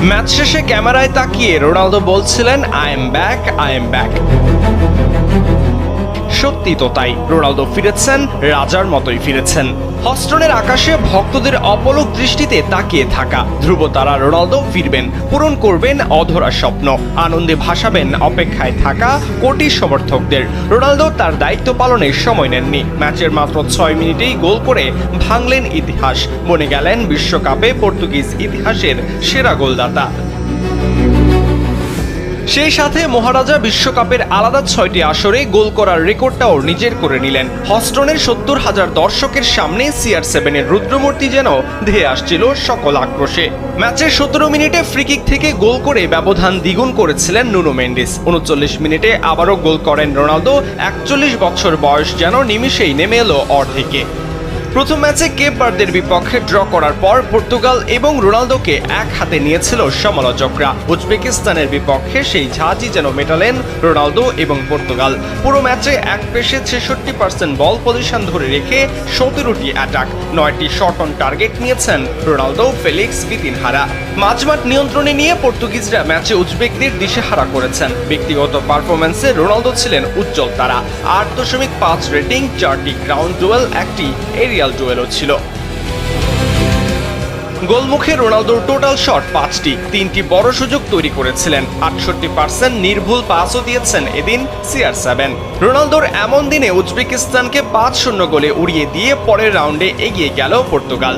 Match শেষে ক্যামেরায় তাকিয়ে রোনালদো বলছিলেন আই এম ব্যাক। সত্যি তো তাই, রোনালদো ফিরেছেন, রাজার মতোই ফিরেছেন। হস্টনের আকাশে ভক্তদের অপলক দৃষ্টিতে তাকিয়ে থাকা ধ্রুবতারা রোনালদো ফিরবেন, পূরণ করবেন অধরা স্বপ্ন, আনন্দে ভাসাবেন অপেক্ষায় থাকা কোটি সমর্থকদের। রোনালদো তার দায়িত্ব পালনে সময় নেননি। ম্যাচের মাত্র 6 মিনিটেই গোল করে ভাঙলেন ইতিহাস, বনে গেলেন বিশ্বকাপে পর্তুগিজ ইতিহাসের সেরা গোলদাতা। সেই সাথে মহারাজা বিশ্বকাপের আলাদা 6টি আসরে গোল করার রেকর্ডটাও নিজের করে নিলেন। হস্টনের 70,000 দর্শকের সামনে CR7-এর রুদ্রমূর্তি যেন ধেয়ে আসছিল সকল আক্রোশে। ম্যাচের 17 মিনিটে ফ্রিকিক থেকে গোল করে ব্যবধান দ্বিগুণ করেছিলেন নুনো মেন্ডিস। 39 মিনিটে আবারও গোল করেন রোনালদো। 41 বছর বয়স যেন নিমিষেই নেমে এলো অর্ধেকে। প্রথম ম্যাচে কেপ ভার্দের বিপক্ষে ড্র করার পর পর্তুগাল এবং রোনালদোকে এক হাতে নিয়েছিল সমালোচকরা। উজবেকিস্তানের বিপক্ষে সেই ঝাঁঝি যেন মেটালেন রোনালদো এবং পর্তুগাল। পুরো ম্যাচে এক পেশে 66% বল পজিশন ধরে রেখে 17টি অ্যাটাক, 9টি শট অন টার্গেট নিয়েছেন রোনালদো, ফেলিক্স, বিতিনহারা। মাঝমাঠ নিয়ন্ত্রণে নিয়ে পর্তুগিজরা ম্যাচে উজবেকদের দিশেহারা করেছেন। ব্যক্তিগত পারফরম্যান্সে রোনালদো ছিলেন উজ্জ্বল তারা। 8.5 রেটিং, 4টি গ্রাউন্ড ডুয়েল, 1টি এরিয়াল ডুয়েলও ছিল। গোলমুখে রোনালদোর টোটাল শট 5টি, 3টি বড় সুযোগ তৈরি করেছিলেন। 68% নির্ভুল পাসও দিয়েছেন এদিন CR7। রোনালদোর এমন দিনে উজবেকিস্তানকে 5-0 গোলে উড়িয়ে দিয়ে পরের রাউন্ডে এগিয়ে গেল পর্তুগাল।